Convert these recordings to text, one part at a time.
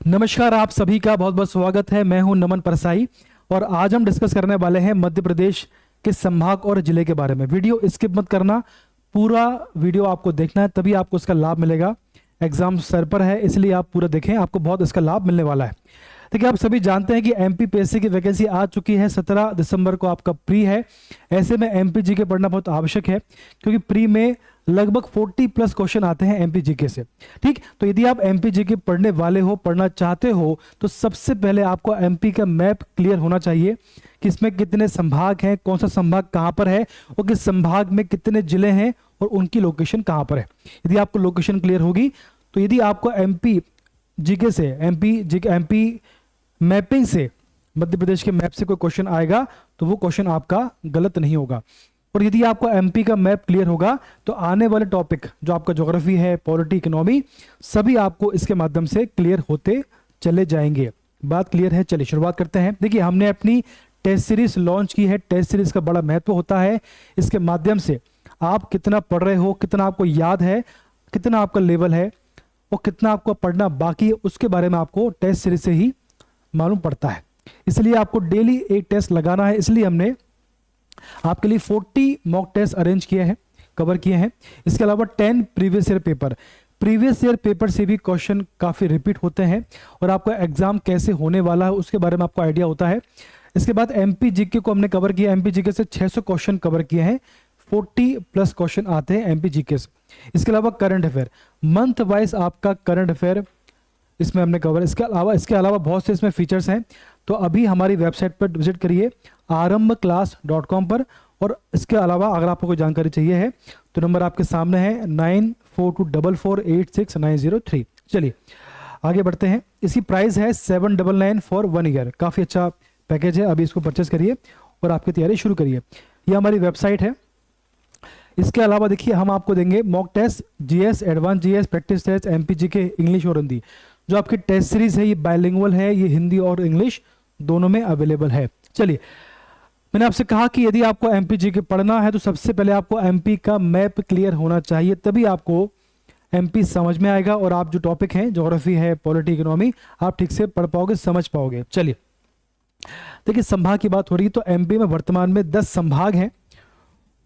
नमस्कार, आप सभी का बहुत बहुत स्वागत है। मैं हूं नमन परसाई और आज हम डिस्कस करने वाले हैं मध्य प्रदेश के संभाग और जिले के बारे में। वीडियो स्किप मत करना, पूरा वीडियो आपको देखना है, तभी आपको इसका लाभ मिलेगा। एग्जाम सर पर है, इसलिए आप पूरा देखें, आपको बहुत इसका लाभ मिलने वाला है। देखिए, आप सभी जानते हैं कि एमपीपीएससी की वैकेंसी आ चुकी है। 17 दिसंबर को आपका प्री है। ऐसे में एमपी जीके पढ़ना बहुत आवश्यक है, क्योंकि प्री में लगभग 40+ क्वेश्चन आते हैं एमपी जीके से। ठीक, तो यदि आप एमपी जीके पढ़ने वाले हो, पढ़ना चाहते हो, तो सबसे पहले आपको एमपी का मैप क्लियर होना चाहिए कि इसमें कितने संभाग हैं, कौन सा संभाग कहाँ पर है और किस संभाग में कितने जिले हैं और उनकी लोकेशन कहाँ पर है। यदि आपको लोकेशन क्लियर होगी, तो यदि आपको एमपी जीके से, एमपी मैपिंग से, मध्य प्रदेश के मैप से कोई क्वेश्चन आएगा, तो वो क्वेश्चन आपका गलत नहीं होगा। और यदि आपको एमपी का मैप क्लियर होगा, तो आने वाले टॉपिक जो आपका ज्योग्राफी है, पॉलिटी, इकोनॉमी, सभी आपको इसके माध्यम से क्लियर होते चले जाएंगे। बात क्लियर है? चलिए शुरुआत करते हैं। देखिए, हमने अपनी टेस्ट सीरीज लॉन्च की है। टेस्ट सीरीज का बड़ा महत्व होता है। इसके माध्यम से आप कितना पढ़ रहे हो, कितना आपको याद है, कितना आपका लेवल है और कितना आपको पढ़ना बाकी है, उसके बारे में आपको टेस्ट सीरीज से ही मालूम पड़ता है। इसलिए आपको डेली एक टेस्ट लगाना है। इसलिए हमने आपके लिए 40 मॉक टेस्ट अरेंज किए हैं, कवर किए हैं। इसके अलावा 10 प्रीवियस ईयर पेपर से भी क्वेश्चन काफ़ी रिपीट होते हैं और आपका एग्जाम कैसे होने वाला है उसके बारे में आपको आइडिया होता है। इसके बाद एमपी जीके को हमने कवर किया। एमपी जीके से 600 क्वेश्चन कवर किए हैं। 40+ क्वेश्चन आते हैं एमपी जीके से। इसके अलावा करंट अफेयर, मंथ वाइज आपका करंट अफेयर इसमें हमने कवर। इसके अलावा बहुत से इसमें फीचर्स हैं। तो अभी हमारी वेबसाइट पर विजिट करिए arambclass.com पर। और इसके अलावा अगर आपको कोई जानकारी चाहिए है तो नंबर आपके सामने है 9424486903। चलिए आगे बढ़ते हैं। इसकी प्राइस है 799 फॉर 1 ईयर। काफ़ी अच्छा पैकेज है। अभी इसको परचेस करिए और आपकी तैयारी शुरू करिए। ये हमारी वेबसाइट है। इसके अलावा देखिए, हम आपको देंगे mock test, GS, advance GS, practice test, MP GK, English और हिंदी। जो आपकी टेस्ट सीरीज है ये बाइलिंगुअल है, ये हिंदी और इंग्लिश दोनों में अवेलेबल है। चलिए, मैंने आपसे कहा कि यदि आपको एमपी जीके पढ़ना है तो सबसे पहले आपको एमपी का मैप क्लियर होना चाहिए, तभी आपको एमपी समझ में आएगा और आप जो टॉपिक हैं, ज्योग्राफी है, पॉलिटी, इकोनॉमी, आप ठीक से पढ़ पाओगे, समझ पाओगे। चलिए देखिए, संभाग की बात हो रही है तो एमपी में वर्तमान में 10 संभाग हैं।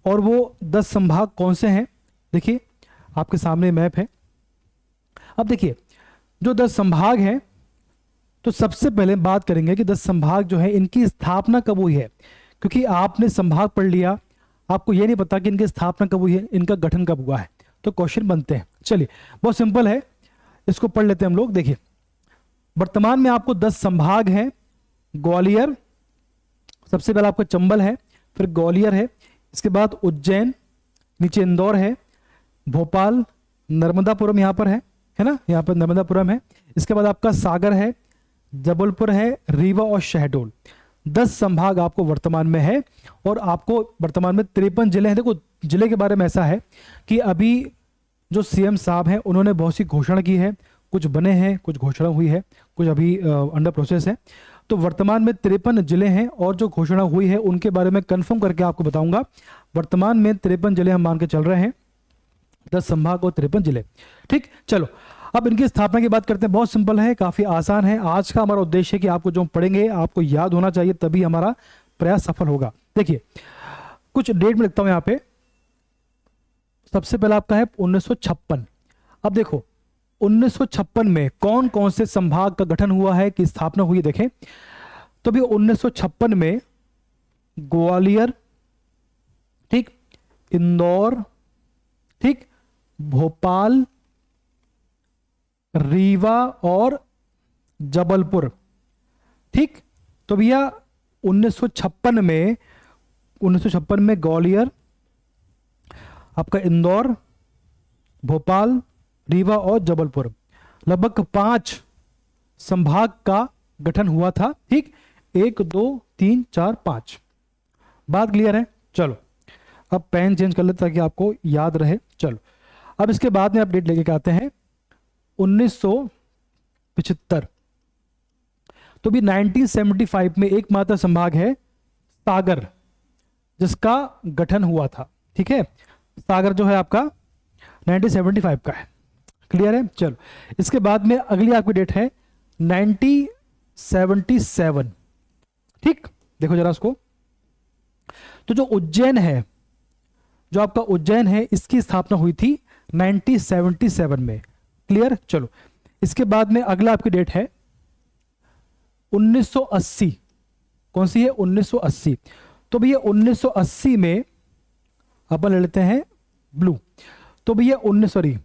और वो 10 संभाग कौन से हैं? देखिए, आपके सामने मैप है। अब देखिए, जो 10 संभाग हैं, तो सबसे पहले बात करेंगे कि 10 संभाग जो है, इनकी स्थापना कब हुई है। क्योंकि आपने संभाग पढ़ लिया, आपको यह नहीं पता कि इनकी स्थापना कब हुई है, इनका गठन कब हुआ है, तो क्वेश्चन बनते हैं। चलिए, बहुत सिंपल है, इसको पढ़ लेते हैं हम लोग। देखिए, वर्तमान में आपको 10 संभाग हैं। ग्वालियर, सबसे पहले आपका चंबल है, फिर ग्वालियर है, इसके बाद उज्जैन, नीचे इंदौर है, भोपाल, नर्मदापुरम यहाँ पर है ना, यहाँ पर नर्मदापुरम है। इसके बाद आपका सागर है, जबलपुर है, रीवा और शहडोल। 10 संभाग आपको वर्तमान में है और आपको वर्तमान में 53 जिले हैं। देखो, जिले के बारे में ऐसा है कि अभी जो सीएम साहब हैं उन्होंने बहुत सी घोषणा की है, कुछ बने हैं, कुछ घोषणा हुई है, कुछ अभी अंडर प्रोसेस है। तो वर्तमान में 53 जिले हैं और जो घोषणा हुई है उनके बारे में कंफर्म करके आपको बताऊंगा। वर्तमान में 53 जिले हम मान के चल रहे हैं, 10 संभाग और 53 जिले। ठीक, चलो अब इनकी स्थापना की बात करते हैं। बहुत सिंपल है, काफी आसान है। आज का हमारा उद्देश्य है कि आपको जो पढ़ेंगे आपको याद होना चाहिए, तभी हमारा प्रयास सफल होगा। देखिए, कुछ डेट में लिखता हूं यहां पे। सबसे पहला आपका है 1956। अब देखो, 1956 में कौन कौन से संभाग का गठन हुआ है, कि स्थापना हुई, देखें तो भी 1956 में ग्वालियर, ठीक, इंदौर, ठीक, भोपाल, रीवा और जबलपुर। ठीक, तो भैया 1956 में ग्वालियर, आपका इंदौर, भोपाल, रीवा और जबलपुर, लगभग 5 संभाग का गठन हुआ था। ठीक, 1 2 3 4 5। बात क्लियर है? चलो अब पेन चेंज कर लेते ताकि आपको याद रहे। चलो अब इसके बाद में अपडेट लेके आते हैं 1975। तो भी 1975 में एकमात्र संभाग है सागर, जिसका गठन हुआ था। ठीक है, सागर जो है आपका 1975 का है। क्लियर है? चलो, इसके बाद में अगली आपकी डेट है 1977। ठीक, देखो जरा उसको। तो जो उज्जैन है, जो आपका उज्जैन है, इसकी स्थापना हुई थी 1977 में। क्लियर? चलो, इसके बाद में अगला आपकी डेट है 1980। कौन सी है? 1980। तो भैया 1980 में अपन ले लेते हैं ब्लू। तो भैया 19 सॉरी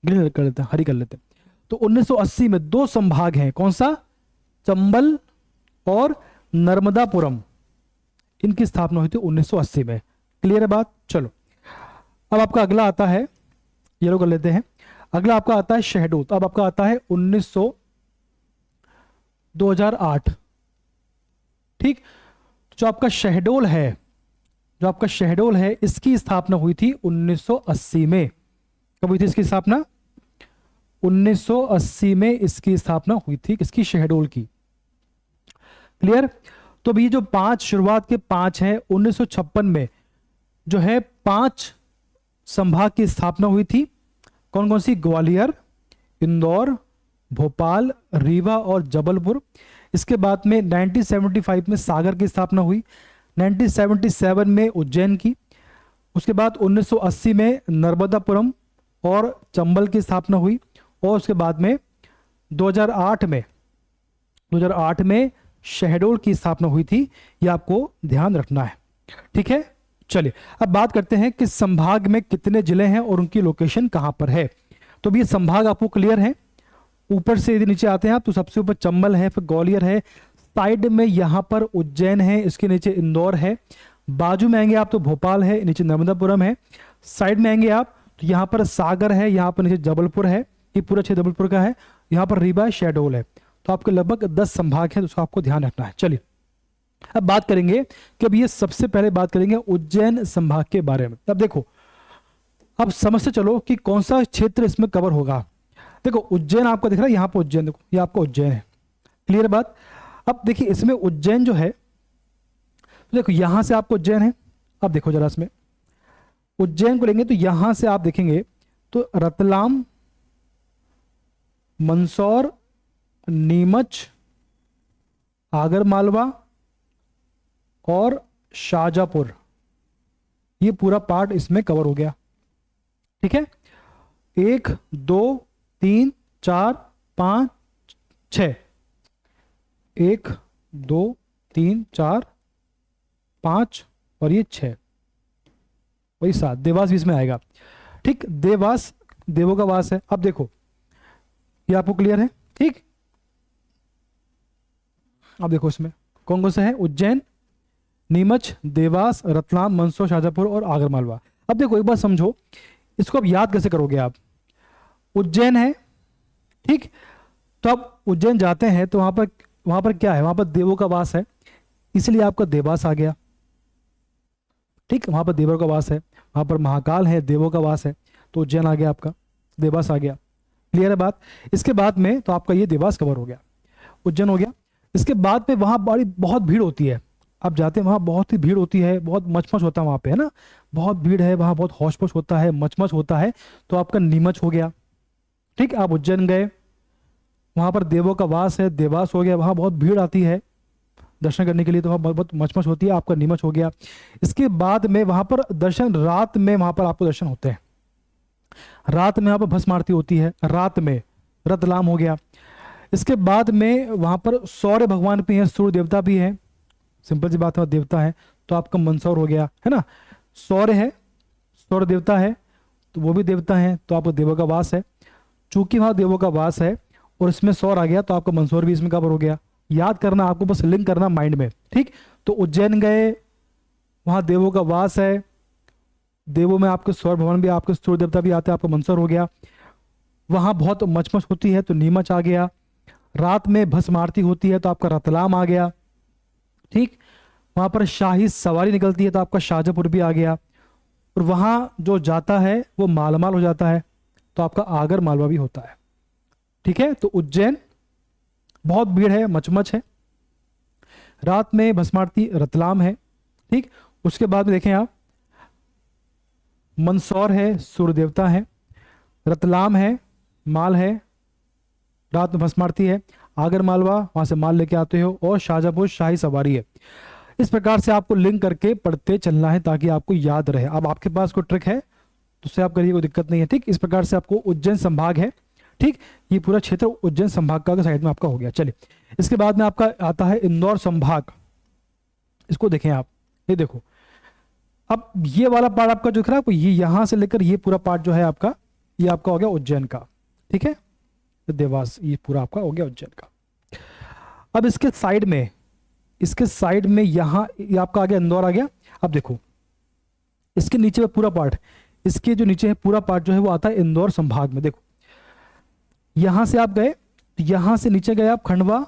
ग्रीन कर लेते हैं, हरी कर लेते हैं। तो 1980 में दो संभाग हैं, कौन सा? चंबल और नर्मदापुरम। इनकी स्थापना हुई थी 1980 में। क्लियर है बात? चलो, अब आपका अगला आता है, ये लोग कर लेते हैं। अगला आपका आता है शहडोल। तो अब आपका आता है 2008। ठीक, जो आपका शहडोल है, जो आपका शहडोल है, इसकी स्थापना हुई थी 1980 में। कब हुई थी इसकी स्थापना? 1980 में इसकी स्थापना हुई थी, किसकी? शहडोल की। क्लियर? तो भी जो पांच शुरुआत के पांच हैं, 1956 में जो है 5 संभाग की स्थापना हुई थी। कौन कौन सी? ग्वालियर, इंदौर, भोपाल, रीवा और जबलपुर। इसके बाद में 1975 में सागर की स्थापना हुई, 1977 में उज्जैन की। उसके बाद 1980 में नर्मदापुरम और चंबल की स्थापना हुई। और उसके बाद में 2008 में शहडोल की स्थापना हुई थी। यह आपको ध्यान रखना है। ठीक है, चलिए अब बात करते हैं कि संभाग में कितने जिले हैं और उनकी लोकेशन कहां पर है। तो भी ये संभाग आपको क्लियर है। ऊपर से यदि नीचे आते हैं आप तो सबसे ऊपर चंबल है, फिर ग्वालियर है, साइड में यहां पर उज्जैन है, इसके नीचे इंदौर है, बाजू में आएंगे आप तो भोपाल है, नीचे नर्मदापुरम है, साइड में आएंगे आप तो यहां पर सागर है, यहां पर नीचे जबलपुर है, ये पूरा क्षेत्र जबलपुर का है, यहां पर रीवा शहडोल है। तो आपके लगभग 10 संभाग है, तो उसको आपको ध्यान रखना है। चलिए अब बात करेंगे कि अब ये सबसे पहले बात करेंगे उज्जैन संभाग के बारे में। अब देखो, अब समझते चलो कि कौन सा क्षेत्र इसमें कवर होगा। देखो उज्जैन आपको दिख रहा है, यहां पर उज्जैन, देखो ये आपका उज्जैन है। क्लियर बात? अब देखिए इसमें उज्जैन जो है, तो देखो यहां से आपको उज्जैन है। अब देखो जरा इसमें उज्जैन को लेंगे तो यहां से आप देखेंगे तो रतलाम, मंदसौर, नीमच, आगरमालवा और शाजापुर, ये पूरा पार्ट इसमें कवर हो गया। ठीक है, 1 2 3 4 5 6, 1 2 3 4 5 और ये 6, वही 7। देवास भी इसमें आएगा। ठीक, देवास देवों का वास है। अब देखो ये आपको क्लियर है। ठीक, अब देखो इसमें कौन कौन से है? उज्जैन, नीमच, देवास, रतलाम, मंदसौर, शाजापुर और आगरमालवा। अब देखो एक बात समझो, इसको अब याद कैसे करोगे आप? उज्जैन है, ठीक, तो आप उज्जैन जाते हैं तो वहां पर क्या है? वहां पर देवों का वास है, इसलिए आपका देवास आ गया। ठीक, वहां पर देवों का वास है, वहां पर महाकाल है, देवों का वास है, तो उज्जैन आ गया आपका, देवास आ गया। क्लियर है बात? इसके बाद में तो आपका ये देवास कवर हो गया, उज्जैन हो गया। इसके बाद में वहां बड़ी बहुत भीड़ होती है, आप जाते हैं वहां बहुत ही भीड़ होती है, बहुत मचमच होता है वहां पे, है ना, बहुत भीड़ है वहां, बहुत हौश पौश होता है, मचमच होता है, तो आपका नीमच हो गया। ठीक, आप उज्जैन गए, वहां पर देवों का वास है, देवास हो गया, वहां बहुत भीड़ आती है दर्शन करने के लिए, तो वहां बहुत मचमच होती है, आपका नीमच हो गया। इसके बाद में वहां पर दर्शन, रात में वहां पर आपको दर्शन होते हैं, रात में वहां पर भस्म आरती होती है, रात में रतलाम हो गया। इसके बाद में वहां पर सूर्य भगवान भी हैं, सूर्य देवता भी है, सिंपल सी बात है, देवता है, तो आपका मंदसौर हो गया, है ना, सूर्य है, सूर्य देवता है, तो वो भी देवता है, तो आपको देवों का वास है। चूंकि वहां देवों का वास है और इसमें सौर आ गया, तो आपका मंदसौर भी इसमें कवर हो गया। याद करना, आपको बस लिंक करना माइंड में। ठीक, तो उज्जैन गए, वहां देवों का वास है, देवों में आपके सौर भगवान भी, आपके सूर्य देवता भी आते हैं, आपका मंदसौर हो गया। वहां बहुत मचमच होती है, तो नीमच आ गया। रात में भस्म आरती होती है, तो आपका रतलाम आ गया। ठीक, वहां पर शाही सवारी निकलती है, तो आपका शाजापुर भी आ गया। और वहां जो जाता है वो मालामाल हो जाता है, तो आपका आगर मालवा भी होता है। ठीक है, तो उज्जैन बहुत भीड़ है, मचमच है, रात में भस्मारती रतलाम है। ठीक, उसके बाद में देखें आप मंदसौर है, सूर्य देवता है, रतलाम है, माल है, रात में भस्म आरती है, आगर मालवा वहां से माल लेके आते हो, और शाहजहांपुर शाही सवारी है। इस प्रकार से आपको लिंक करके पढ़ते चलना है ताकि आपको याद रहे। अब आपके पास कोई ट्रिक है तो उससे आप करिए, कोई दिक्कत नहीं है। ठीक, इस प्रकार से आपको उज्जैन संभाग है, ठीक, ये पूरा क्षेत्र उज्जैन संभाग का साइड में आपका हो गया। चलिए, इसके बाद में आपका आता है इंदौर संभाग। इसको देखें आप, ये देखो, अब ये वाला पार्ट आपका जो दिख रहा है, ये यहां से लेकर ये पूरा पार्ट जो है आपका, ये आपका हो गया उज्जैन का। ठीक है, देवास, ये पूरा आपका हो गया उज्जैन का। अब इसके साइड में, इसके साइड में यहां ये आपका आ गया इंदौर आ गया। अब देखो, इसके नीचे में पूरा पार्ट, इसके जो नीचे है पूरा पार्ट जो है वो आता है इंदौर संभाग में। देखो, यहां से आप गए, यहां से नीचे गए आप खंडवा,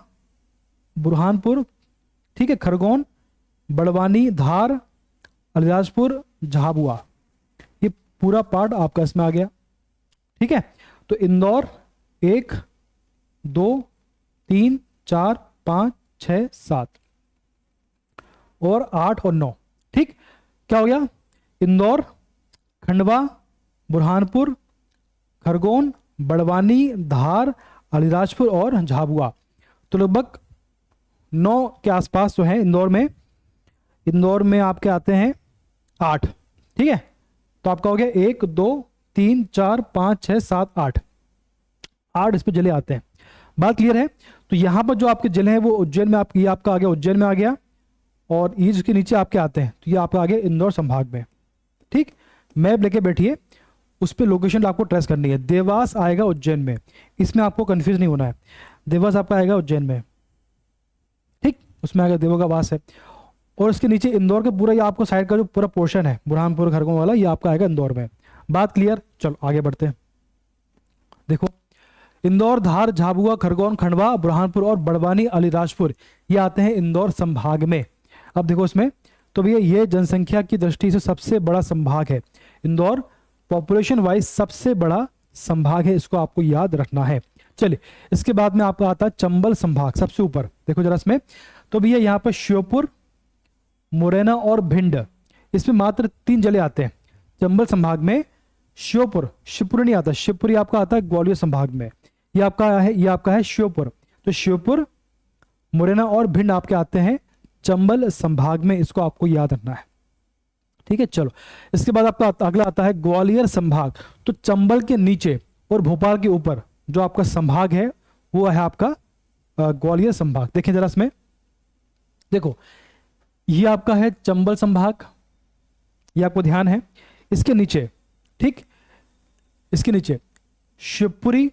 बुरहानपुर, ठीक है, खरगोन, बड़वानी, धार, अलीराजपुर, झाबुआ, ये पूरा पार्ट आपका इसमें आ गया। ठीक है, तो इंदौर 1 2 3 4 5 6 7 और 8 और 9। ठीक, क्या हो गया, इंदौर, खंडवा, बुरहानपुर, खरगोन, बड़वानी, धार, अलीराजपुर और झाबुआ। तो लगभग 9 के आसपास जो है इंदौर में, इंदौर में आपके आते हैं 8। ठीक है, तो आपका हो गया 1 2 3 4 5 6 7 8, 8 इस पे जिले आते हैं। बात क्लियर है। तो यहां पर जो आपके जिले हैं वो उज्जैन में, ये आपका आ गया उज्जैन में आ गया, और ये जिसके नीचे आपके आते हैं तो ये आपका आ गया इंदौर संभाग में। ठीक, मैप लेके बैठिए, उस पर लोकेशन आपको ट्रेस करनी है। देवास आएगा उज्जैन में, इसमें आपको कंफ्यूज नहीं होना है। देवास आपका आएगा उज्जैन में, ठीक, उसमें आएगा देवों का वास है, और उसके नीचे इंदौर का पूरा ये आपको साइड का जो पूरा पोर्शन है बुरहानपुर खरगोन वाला, ये आपका आएगा इंदौर में। बात क्लियर, चलो आगे बढ़ते हैं। देखो, इंदौर, धार, झाबुआ, खरगोन, खंडवा, बुरहानपुर और बड़वानी, अलीराजपुर, ये आते हैं इंदौर संभाग में। अब देखो इसमें, तो भैया ये जनसंख्या की दृष्टि से सबसे बड़ा संभाग है इंदौर, पॉपुलेशन वाइज सबसे बड़ा संभाग है, इसको आपको याद रखना है। चलिए, इसके बाद में आपका आता है चंबल संभाग, सबसे ऊपर देखो जरा इसमें, तो भैया यहाँ पर श्योपुर, मुरैना और भिंड, इसमें मात्र 3 जिले आते हैं चंबल संभाग में। श्योपुर, शिवपुरी नहीं आता, शिवपुरी आपका आता है ग्वालियर संभाग में। ये आपका है, ये आपका है श्योपुर। तो श्योपुर, मुरैना और भिंड आपके आते हैं चंबल संभाग में, इसको आपको याद रखना है। ठीक है, चलो, इसके बाद आपका अगला आता है ग्वालियर संभाग। तो चंबल के नीचे और भोपाल के ऊपर जो आपका संभाग है वो है आपका ग्वालियर संभाग। देखें जरा इसमें, देखो ये आपका है चंबल संभाग, ये आपको ध्यान है। इसके नीचे, ठीक, इसके नीचे शिवपुरी,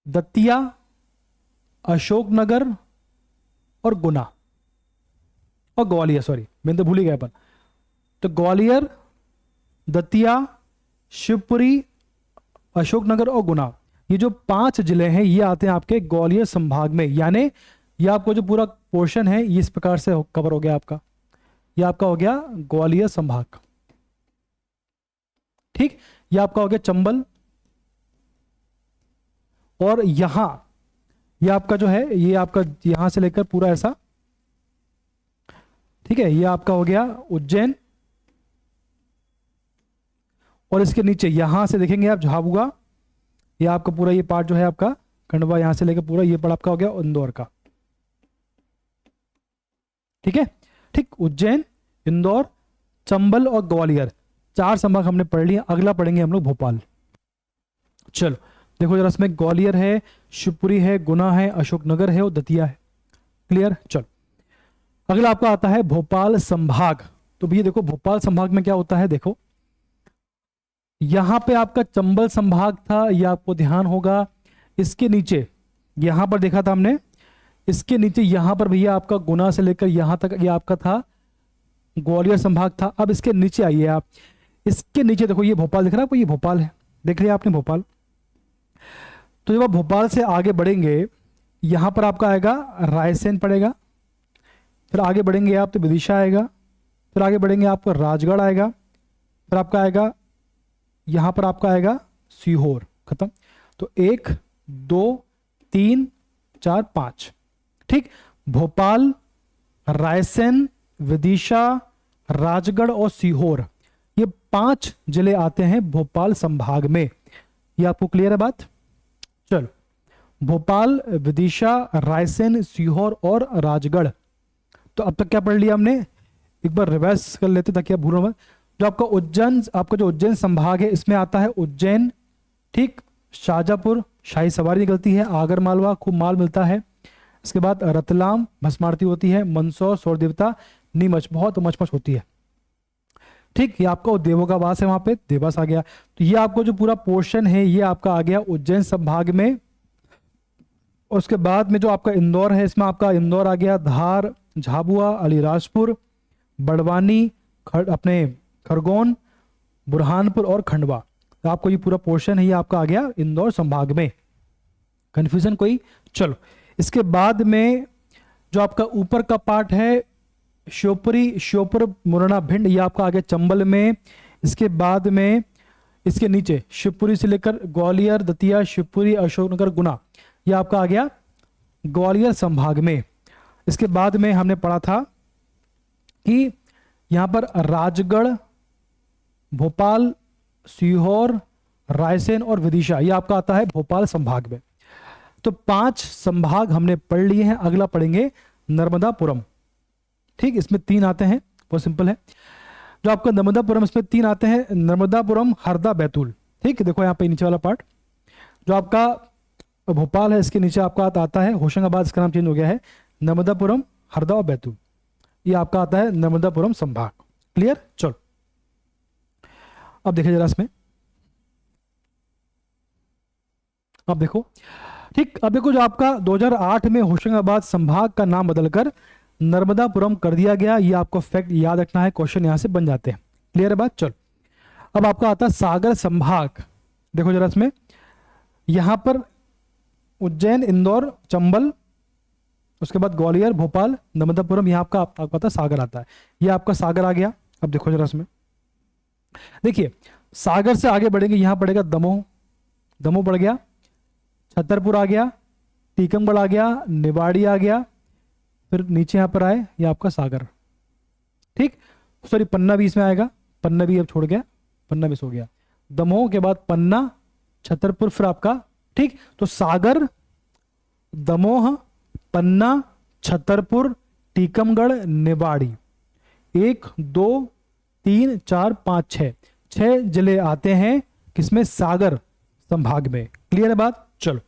दतिया, अशोकनगर और गुना और ग्वालियर, सॉरी मैंने तो भूल ही गया अपन। तो ग्वालियर, दतिया, शिवपुरी, अशोकनगर और गुना, ये जो 5 जिले हैं ये आते हैं आपके ग्वालियर संभाग में। यानी ये आपको जो पूरा पोर्शन है ये इस प्रकार से कवर हो गया आपका, ये आपका हो गया ग्वालियर संभाग। ठीक, ये आपका हो गया चंबल, और यहां ये आपका जो है ये आपका यहां से लेकर पूरा ऐसा, ठीक है, ये आपका हो गया उज्जैन, और इसके नीचे यहां से देखेंगे आप झाबुआ, ये आपका पूरा ये पार्ट जो है आपका खंडवा, यहां से लेकर पूरा ये पार्ट आपका हो गया इंदौर का। ठीक है, ठीक, उज्जैन, इंदौर, चंबल और ग्वालियर, 4 संभाग हमने पढ़ लिया। अगला पढ़ेंगे हम लोग भोपाल। चलो देखो जरा, इसमें ग्वालियर है, शिवपुरी है, गुना है, अशोकनगर है और दतिया है। क्लियर, चलो अगला आपका आता है भोपाल संभाग। तो भैया देखो भोपाल संभाग में क्या होता है, देखो यहां पे आपका चंबल संभाग था, ये आपको ध्यान होगा। इसके नीचे यहां पर देखा था हमने, इसके नीचे यहां पर भैया आपका गुना से लेकर यहां तक ये आपका था ग्वालियर संभाग था। अब इसके नीचे आइए आप, इसके नीचे देखो ये भोपाल दिख रहा है आपको, ये भोपाल है, देख लिया आपने भोपाल। तो जब आप भोपाल से आगे बढ़ेंगे, यहां पर आपका आएगा रायसेन पड़ेगा, फिर आगे बढ़ेंगे आप तो विदिशा आएगा, फिर आगे बढ़ेंगे आपको राजगढ़ आएगा, फिर आपका आएगा यहां पर आपका आएगा सीहोर, खत्म। तो 1 2 3 4 5, ठीक, भोपाल, रायसेन, विदिशा, राजगढ़ और सीहोर, ये 5 जिले आते हैं भोपाल संभाग में। ये आपको क्लियर है बात? चलो, भोपाल, विदिशा, रायसेन, सीहोर और राजगढ़। तो अब तक क्या पढ़ लिया हमने, एक बार रिवाइज कर लेते ताकि आप भूलो मत। जो आपका उज्जैन, आपका जो उज्जैन संभाग है इसमें आता है उज्जैन, ठीक, शाजापुर, शाही सवारी निकलती है, आगर मालवा, खूब माल मिलता है। इसके बाद रतलाम, भस्म आरती होती है, मंदसौर, सौर देवता, नीमच, बहुत मचमच होती है। ठीक, ये आपका देवों का वास है, वहां पे देवास आ गया। तो ये आपको जो पूरा पोर्शन है ये आपका आ गया उज्जैन संभाग में। और उसके बाद में जो आपका इंदौर है, इसमें आपका इंदौर आ गया, धार, झाबुआ, अलीराजपुर, बड़वानी, अपने खरगोन, बुरहानपुर और खंडवा। तो आपको ये पूरा पोर्शन है ये आपका आ गया इंदौर संभाग में। कंफ्यूजन कोई? चलो, इसके बाद में जो आपका ऊपर का पार्ट है शिवपुरी, श्योपुर, मुरैना, भिंड, ये आपका आ गया चंबल में। इसके बाद में इसके नीचे शिवपुरी से लेकर ग्वालियर, दतिया, शिवपुरी, अशोकनगर, गुना, ये आपका आ गया ग्वालियर संभाग में। इसके बाद में हमने पढ़ा था कि यहां पर राजगढ़, भोपाल, सीहोर, रायसेन और विदिशा, ये आपका आता है भोपाल संभाग में। तो 5 संभाग हमने पढ़ लिए हैं। अगला पढ़ेंगे नर्मदापुरम। ठीक, इसमें 3 आते हैं, बहुत सिंपल है। जो आपका नर्मदापुरम, इसमें 3 आते हैं, नर्मदापुरम, हरदा, बैतूल। ठीक, देखो यहाँ पे नीचे वाला पार्ट जो आपका भोपाल है, इसके नीचे आपका आता है होशंगाबाद, इसका नाम चेंज हो गया है, नर्मदापुरम, हरदा और बैतूल, ये आपका आता है नर्मदापुरम संभाग। क्लियर? चलो, अब देखिए जरा इसमें, अब देखो, ठीक, अब देखो जो आपका 2008 में होशंगाबाद संभाग का नाम बदलकर नर्मदापुरम कर दिया गया। ये आपको फैक्ट याद रखना है, क्वेश्चन यहां से बन जाते हैं। क्लियर है बात? चलो, अब आपका आता है सागर संभाग। देखो जरा इसमें, यहां पर उज्जैन, इंदौर, चंबल, उसके बाद ग्वालियर, भोपाल, नर्मदापुरम, यहां आपका पता सागर आता है। ये आपका सागर आ गया। अब देखो जरा इसमें, देखिए सागर से आगे बढ़ेंगे, यहां पड़ेगा दमोह, दमोह पड़ गया, छतरपुर आ गया, टीकमगढ़ आ गया, निवाड़ी आ गया, फिर नीचे यहां पर आए ये आपका सागर। ठीक, सॉरी पन्ना भी इसमें आएगा, पन्ना भी अब छोड़ गया, पन्ना भी सो गया। दमोह के बाद पन्ना, छतरपुर, फिर आपका, ठीक, तो सागर, दमोह, पन्ना, छतरपुर, टीकमगढ़, निवाड़ी, 1 2 3 4 5 6 जिले आते हैं किसमें? सागर संभाग में। क्लियर है बात? चलो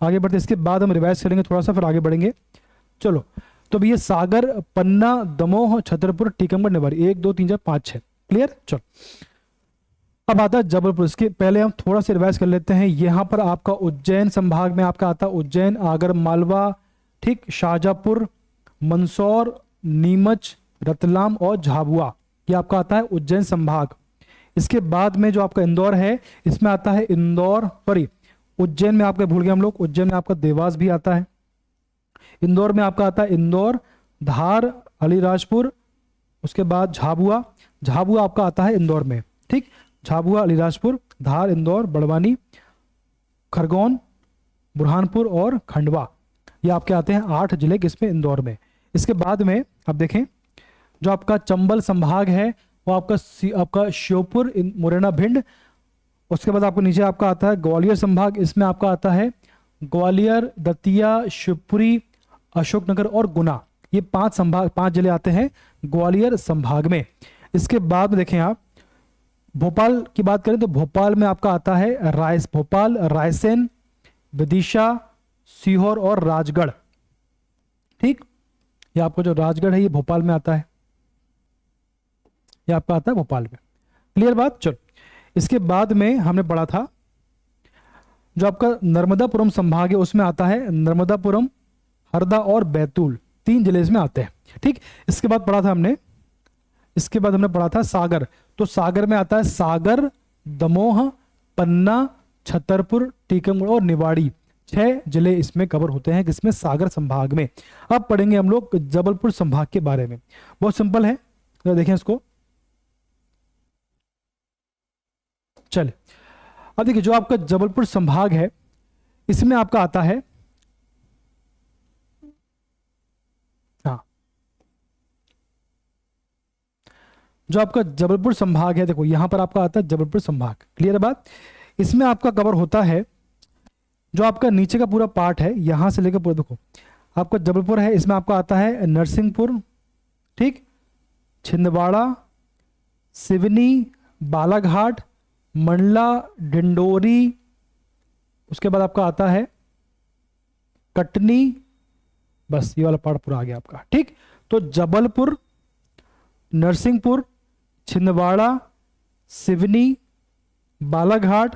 आगे बढ़ते, इसके बाद हम रिवाइज करेंगे थोड़ा सा, फिर आगे बढ़ेंगे। चलो, तो ये सागर, पन्ना, दमोह, छतरपुर, टीकमगढ़, निवाड़ी, 1 2 3 4 5 6। क्लियर? चलो, अब आता है जबलपुर। इसके पहले हम थोड़ा सा रिवाइज कर लेते हैं। यहां पर आपका उज्जैन संभाग में आपका आता है उज्जैन, आगर मालवा, ठीक, शाजापुर, मंदसौर, नीमच, रतलाम और झाबुआ, ये आपका आता है उज्जैन संभाग। इसके बाद में जो आपका इंदौर है, इसमें आता है इंदौर, सॉरी उज्जैन में आपका भूल गए हम लोग, उज्जैन में आपका देवास भी आता है। इंदौर में आपका आता है इंदौर, धार, अलीराजपुर, उसके बाद झाबुआ, झाबुआ आपका आता है इंदौर में। ठीक, झाबुआ, अलीराजपुर, धार, इंदौर, बड़वानी, खरगोन, बुरहानपुर और खंडवा, ये आपके आते हैं 8 जिले किसमें? इंदौर में। इसके बाद में अब देखें जो आपका चंबल संभाग है वो आपका श्योपुर, मुरैना, भिंड, उसके बाद आपको नीचे आपका आता है ग्वालियर संभाग। इसमें आपका आता है ग्वालियर, दतिया, शिवपुरी, अशोकनगर और गुना, ये 5 जिले आते हैं ग्वालियर संभाग में। इसके बाद में देखें आप भोपाल की बात करें तो भोपाल में आपका आता है भोपाल, रायसेन, विदिशा, सीहोर और राजगढ़। ठीक, ये आपको जो राजगढ़ है ये भोपाल में आता है, ये आपका आता है भोपाल में। क्लियर बात? चलो, इसके बाद में हमने पढ़ा था जो आपका नर्मदापुरम संभाग है उसमें आता है नर्मदापुरम, हरदा और बैतूल, 3 जिले इसमें आते हैं। ठीक, इसके बाद पढ़ा था हमने, इसके बाद हमने पढ़ा था सागर। तो सागर में आता है सागर, दमोह, पन्ना, छतरपुर, टीकमगढ़ और निवाड़ी, 6 जिले इसमें कवर होते हैं किसमें? सागर संभाग में। अब पढ़ेंगे हम लोग जबलपुर संभाग के बारे में। बहुत सिंपल है, तो देखें इसको। चलिए, अब देखिए जो आपका जबलपुर संभाग है इसमें आपका आता है, हाँ, जो आपका जबलपुर संभाग है, देखो यहाँ पर आपका आता है जबलपुर संभाग, क्लियर है बात। इसमें आपका कवर होता है जो आपका नीचे का पूरा पार्ट है, यहाँ से लेकर पूरा, देखो आपका जबलपुर है, इसमें आपका आता है नरसिंहपुर, ठीक, छिंदवाड़ा, सिवनी, बालाघाट, मंडला, डिंडोरी, उसके बाद आपका आता है कटनी, बस ये वाला पार्ट पूरा आ गया आपका, ठीक। तो जबलपुर, नरसिंहपुर, छिंदवाड़ा, सिवनी, बालाघाट,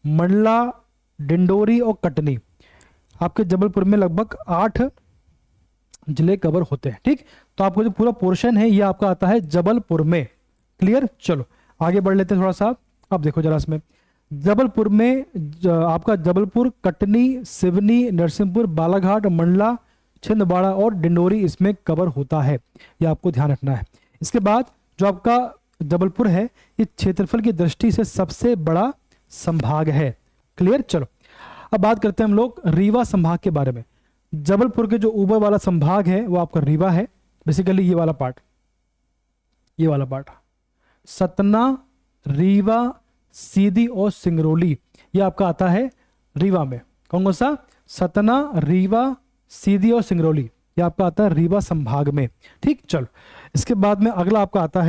मंडला, डिंडोरी और कटनी, आपके जबलपुर में लगभग 8 जिले कवर होते हैं, ठीक। तो आपको जो पूरा पोर्शन है ये आपका आता है जबलपुर में, क्लियर। चलो आगे बढ़ लेते हैं थोड़ा सा। अब देखो जरा इसमें जबलपुर में आपका जबलपुर, कटनी, सिवनी, नरसिंहपुर, बालाघाट, मंडला, छिंदवाड़ा और डिंडोरी इसमें कवर होता है, ये आपको ध्यान रखना है। इसके बाद जो आपका जबलपुर है ये क्षेत्रफल की दृष्टि से सबसे बड़ा संभाग है, क्लियर। चलो अब बात करते हैं हम लोग रीवा संभाग के बारे में। जबलपुर के जो ऊपर वाला संभाग है वो आपका रीवा है, बेसिकली ये वाला पार्ट, ये वाला पार्ट, सतना, रीवा, सीधी और सिंगरौली, ये आपका आता है रीवा में। कौन सा? सतना, रीवा, सीधी और सिंगरौली, ये आपका आता है रीवा संभाग में, ठीक। चलो इसके बाद में अगला आपका आता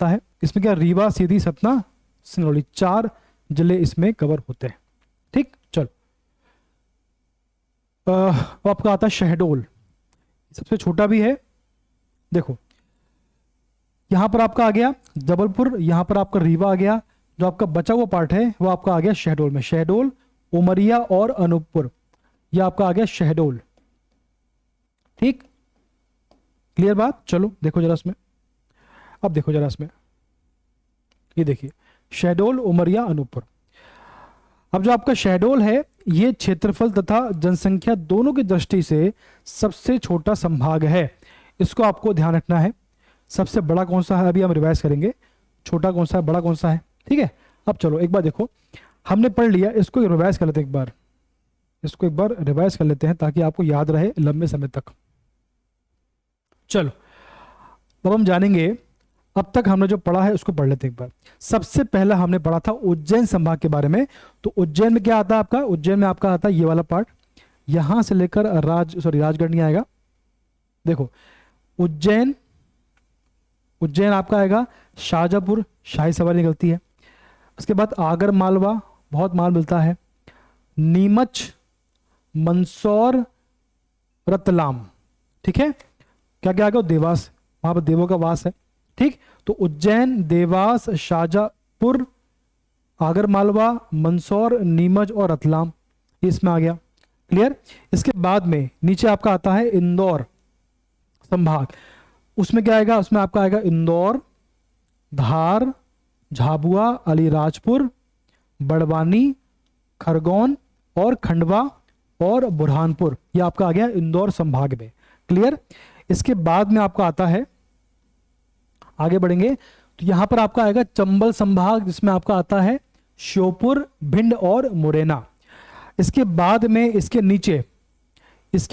है, इसमें क्या, रीवा, सीधी, सतना, सिंगरौली, 4 जिले इसमें कवर होते हैं, ठीक। चलो आपका आता है शहडोल, सबसे छोटा भी है। देखो यहां पर आपका आ गया जबलपुर, यहां पर आपका रीवा आ गया, जो आपका बचा हुआ पार्ट है वो आपका आ गया शहडोल में। शहडोल, उमरिया और अनूपपुर, ये आपका आ गया शहडोल, ठीक, क्लियर बात। चलो देखो जरा इसमें, अब देखो जरा इसमें, ये देखिए शहडोल, उमरिया, अनूपपुर। अब जो आपका शहडोल है ये क्षेत्रफल तथा जनसंख्या दोनों की दृष्टि से सबसे छोटा संभाग है, इसको आपको ध्यान रखना है। सबसे बड़ा कौन सा है अभी हम रिवाइज करेंगे, छोटा कौन सा है, बड़ा कौन सा है, ठीक है। अब चलो एक बार देखो, हमने पढ़ लिया, इसको रिवाइज कर लेते हैं, इसको एक बार रिवाइज कर लेते हैं ताकि आपको याद रहे लंबे समय तक। चलो अब हम जानेंगे, अब तक हमने जो पढ़ा है उसको पढ़ लेते हैं एक बार। सबसे पहला हमने पढ़ा था उज्जैन संभाग के बारे में। तो उज्जैन में क्या आता है आपका, उज्जैन में आपका आता है ये वाला पार्ट, यहां से लेकर राजगढ़ नहीं आएगा। देखो उज्जैन आपका आएगा, शाहजहांपुर, शाही सवारी निकलती है। उसके बाद आगर मालवा, बहुत माल मिलता है, नीमच, मंदसौर, रतलाम, ठीक है। क्या क्या आ गया, देवास, वहां पर देवों का वास है, ठीक। तो उज्जैन, देवास, शाहजहांपुर, आगर मालवा, मंदसौर, नीमच और रतलाम, इसमें आ गया, क्लियर। इसके बाद में नीचे आपका आता है इंदौर संभाग, उसमें क्या आएगा, उसमें आपका आएगा इंदौर, धार, झाबुआ, अलीराजपुर, बड़वानी, खरगोन और खंडवा और बुरहानपुर, ये आपका आ गया इंदौर संभाग में, क्लियर। इसके बाद में आपका आता है, आगे बढ़ेंगे तो यहां पर आपका आएगा चंबल संभाग, जिसमें आपका आता है श्योपुर, भिंड और मुरैना। इसके बाद में इसके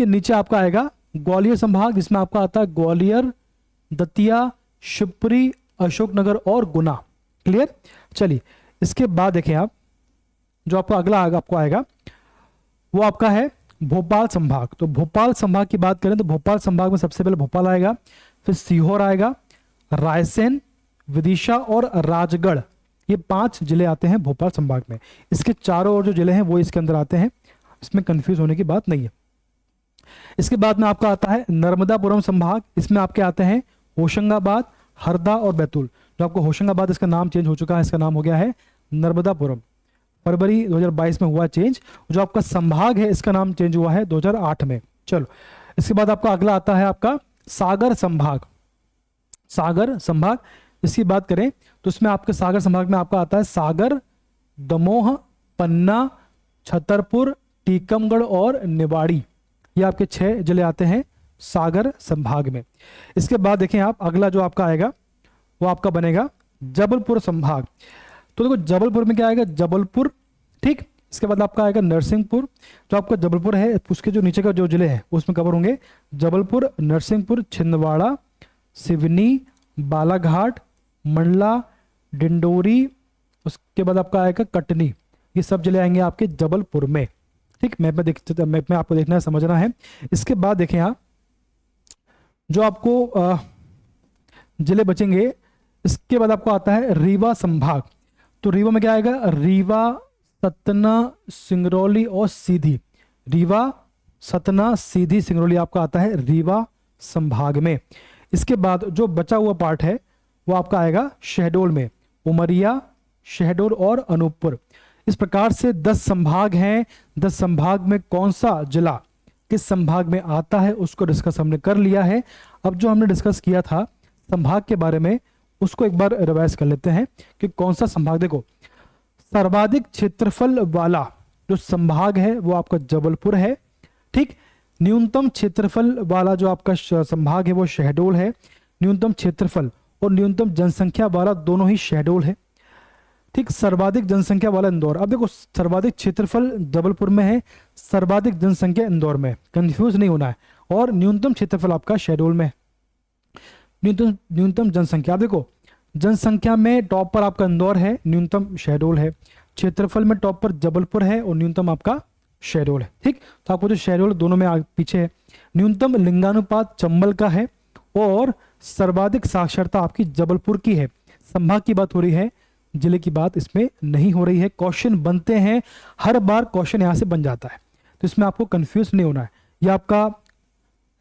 नीचे आपका आएगा ग्वालियर संभाग, जिसमें आपका आता है ग्वालियर, दतिया, शिवपुरी, अशोकनगर और गुना, क्लियर। चलिए इसके बाद देखें आप, जो आपका अगला आपको आएगा वो आपका है भोपाल संभाग। तो भोपाल संभाग की बात करें तो भोपाल संभाग में सबसे पहले भोपाल आएगा, फिर सीहोर आएगा, रायसेन, विदिशा और राजगढ़, ये 5 जिले आते हैं भोपाल संभाग में। इसके चारों ओर जो जिले हैं वो इसके अंदर आते हैं, इसमें कंफ्यूज होने की बात नहीं है। इसके बाद में आपका आता है नर्मदापुरम संभाग, इसमें आपके आते हैं होशंगाबाद, हरदा और बैतूल। जो आपको होशंगाबाद, इसका नाम चेंज हो चुका है, इसका नाम हो गया है नर्मदापुरम, फरवरी 2022 में हुआ चेंज। जो आपका संभाग है इसका नाम चेंज हुआ है 2008 में। चलो इसके बाद आपका अगला आता है आपका सागर संभाग। इसकी बात करें तो इसमें आपके सागर संभाग में आपका आता है सागर, दमोह, पन्ना, छतरपुर, टीकमगढ़ और निवाड़ी, ये आपके 6 जिले आते हैं सागर संभाग में। इसके बाद देखें आप, अगला जो आपका आएगा वो आपका बनेगा जबलपुर संभाग। तो देखो जबलपुर में क्या आएगा, जबलपुर, ठीक। इसके बाद आपका आएगा नरसिंहपुर। जो आपका जबलपुर है उसके जो नीचे का जो जिले हैं उसमें कवर होंगे जबलपुर, नरसिंहपुर, छिंदवाड़ा, सिवनी, बालाघाट, मंडला, डिंडोरी, उसके बाद आपका आएगा कटनी। ये सब जिले आएंगे आपके जबलपुर में। ठीक, मैप में आपको देखना है, समझना है। इसके बाद देखें यहाँ जो आपको जिले बचेंगे, इसके बाद आपको आता है रीवा संभाग। तो रीवा में क्या आएगा? रीवा, सतना, सिंगरौली और सीधी। रीवा, सतना, सीधी, सिंगरौली आपका आता है रीवा संभाग में। इसके बाद जो बचा हुआ पार्ट है वो आपका आएगा शहडोल में, उमरिया, शहडोल और अनूपपुर। इस प्रकार से 10 संभाग हैं। 10 संभाग में कौन सा जिला किस संभाग में आता है उसको डिस्कस हमने कर लिया है। अब जो हमने डिस्कस किया था संभाग के बारे में, उसको एक बार रिवाइज कर लेते हैं कि कौन सा संभाग। देखो, सर्वाधिक क्षेत्रफल वाला जो संभाग है वो आपका जबलपुर है। ठीक, न्यूनतम क्षेत्रफल वाला जो आपका संभाग है वो शहडोल है। न्यूनतम क्षेत्रफल और न्यूनतम जनसंख्या वाला दोनों ही शहडोल है। ठीक, सर्वाधिक जनसंख्या वाला इंदौर। अब देखो, सर्वाधिक क्षेत्रफल जबलपुर में है, सर्वाधिक जनसंख्या इंदौर में, कंफ्यूज नहीं होना है। और न्यूनतम क्षेत्रफल आपका शहडोल में। न्यूनतम जनसंख्या, आप देखो जनसंख्या में टॉप पर आपका इंदौर है, न्यूनतम शहडोल है। क्षेत्रफल में टॉप पर जबलपुर है और न्यूनतम आपका शहडोल है। ठीक, तो आपको जो शहडोल दोनों में पीछे है। न्यूनतम लिंगानुपात चंबल का है और सर्वाधिक साक्षरता आपकी जबलपुर की है। संभाग की बात हो रही है, जिले की बात इसमें नहीं हो रही है। क्वेश्चन बनते हैं, हर बार क्वेश्चन यहां से बन जाता है, तो इसमें आपको कंफ्यूज नहीं होना है। ये आपका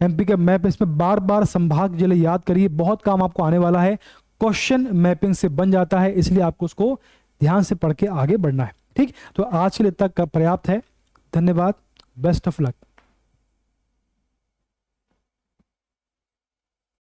एमपी का मैप है, इसमें बार बार संभाग जिले याद करिए, बहुत काम आपको आने वाला है। क्वेश्चन मैपिंग से बन जाता है, इसलिए आपको उसको ध्यान से पढ़ के आगे बढ़ना है। ठीक, तो आज के लिए तक पर्याप्त है। धन्यवाद, बेस्ट ऑफ लक।